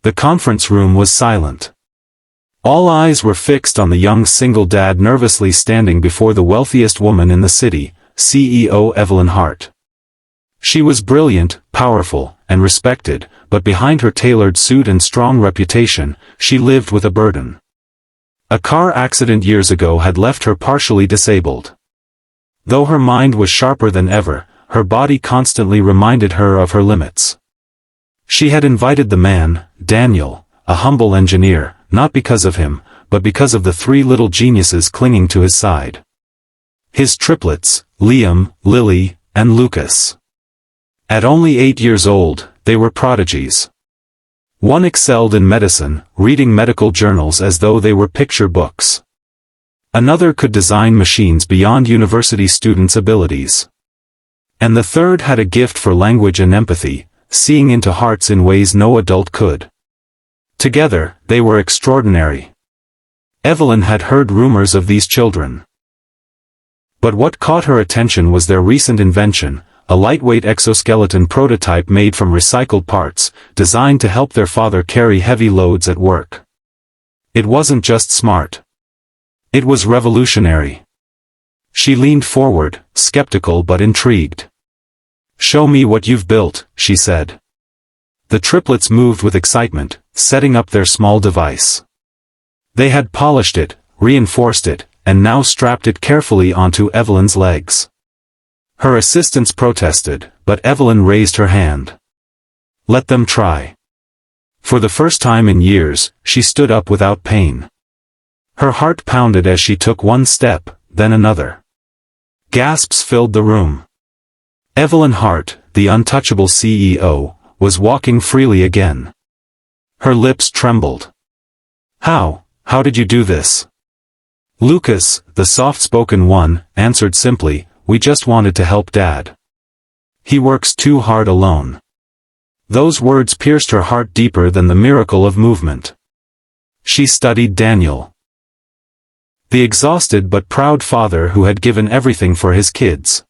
The conference room was silent. All eyes were fixed on the young single dad nervously standing before the wealthiest woman in the city, CEO Evelyn Hart. She was brilliant, powerful, and respected, but behind her tailored suit and strong reputation, she lived with a burden. A car accident years ago had left her partially disabled. Though her mind was sharper than ever, her body constantly reminded her of her limits. She had invited the man, Daniel, a humble engineer, not because of him, but because of the three little geniuses clinging to his side. His triplets, Liam, Lily, and Lucas. At only 8 years old, they were prodigies. One excelled in medicine, reading medical journals as though they were picture books. Another could design machines beyond university students' abilities. And the third had a gift for language and empathy, seeing into hearts in ways no adult could. Together, they were extraordinary. Evelyn had heard rumors of these children. But what caught her attention was their recent invention, a lightweight exoskeleton prototype made from recycled parts, designed to help their father carry heavy loads at work. It wasn't just smart. It was revolutionary. She leaned forward, skeptical but intrigued. "Show me what you've built," she said. The triplets moved with excitement, setting up their small device. They had polished it, reinforced it, and now strapped it carefully onto Evelyn's legs. Her assistants protested, but Evelyn raised her hand. Let them try. For the first time in years, she stood up without pain. Her heart pounded as she took one step, then another. Gasps filled the room. Evelyn Hart, the untouchable CEO, was walking freely again. Her lips trembled. How did you do this?" Lucas, the soft-spoken one, answered simply, "We just wanted to help Dad. He works too hard alone." Those words pierced her heart deeper than the miracle of movement. She studied Daniel. The exhausted but proud father who had given everything for his kids.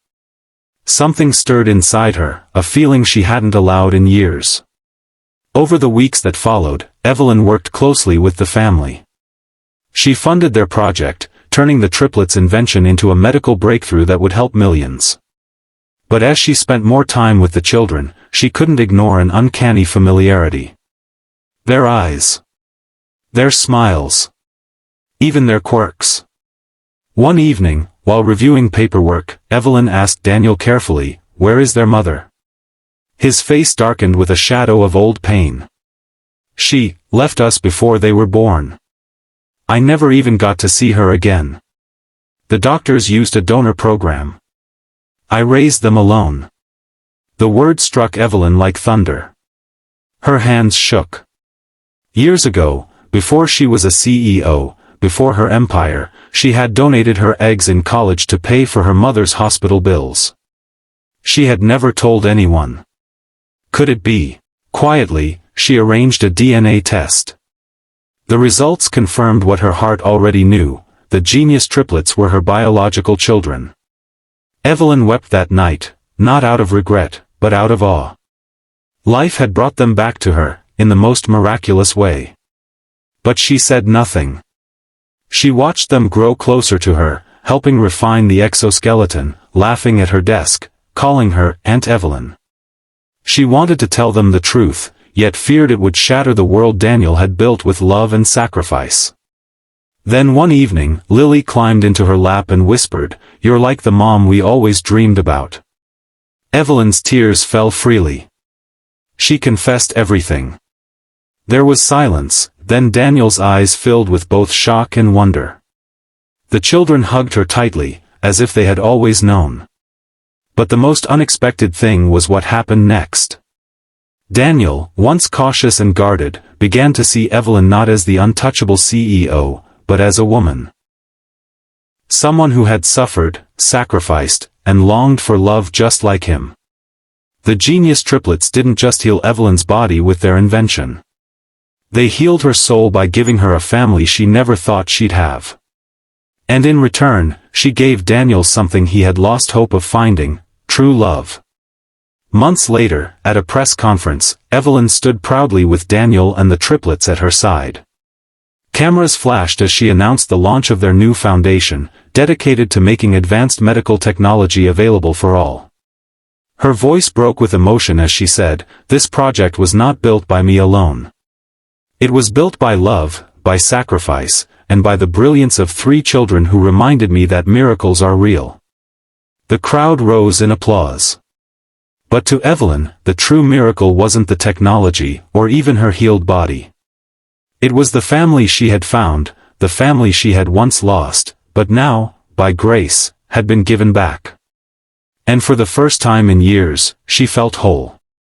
Something stirred inside her, a feeling she hadn't allowed in years. Over the weeks that followed, Evelyn worked closely with the family. She funded their project, turning the triplets' invention into a medical breakthrough that would help millions. But as she spent more time with the children, she couldn't ignore an uncanny familiarity. Their eyes. Their smiles. Even their quirks. One evening, while reviewing paperwork, Evelyn asked Daniel carefully, "Where is their mother?" His face darkened with a shadow of old pain. "She left us before they were born. I never even got to see her again. The doctors used a donor program. I raised them alone." The word struck Evelyn like thunder. Her hands shook. Years ago, before she was a CEO, before her empire, she had donated her eggs in college to pay for her mother's hospital bills. She had never told anyone. Could it be? Quietly, she arranged a DNA test. The results confirmed what her heart already knew: the genius triplets were her biological children. Evelyn wept that night, not out of regret, but out of awe. Life had brought them back to her, in the most miraculous way. But she said nothing. She watched them grow closer to her, helping refine the exoskeleton, laughing at her desk, calling her Aunt Evelyn. She wanted to tell them the truth, yet feared it would shatter the world Daniel had built with love and sacrifice. Then one evening, Lily climbed into her lap and whispered, "You're like the mom we always dreamed about." Evelyn's tears fell freely. She confessed everything. There was silence, then Daniel's eyes filled with both shock and wonder. The children hugged her tightly, as if they had always known. But the most unexpected thing was what happened next. Daniel, once cautious and guarded, began to see Evelyn not as the untouchable CEO, but as a woman. Someone who had suffered, sacrificed, and longed for love just like him. The genius triplets didn't just heal Evelyn's body with their invention. They healed her soul by giving her a family she never thought she'd have. And in return, she gave Daniel something he had lost hope of finding: true love. Months later, at a press conference, Evelyn stood proudly with Daniel and the triplets at her side. Cameras flashed as she announced the launch of their new foundation, dedicated to making advanced medical technology available for all. Her voice broke with emotion as she said, "This project was not built by me alone. It was built by love, by sacrifice, and by the brilliance of 3 children who reminded me that miracles are real." The crowd rose in applause. But to Evelyn, the true miracle wasn't the technology, or even her healed body. It was the family she had found, the family she had once lost, but now, by grace, had been given back. And for the first time in years, she felt whole.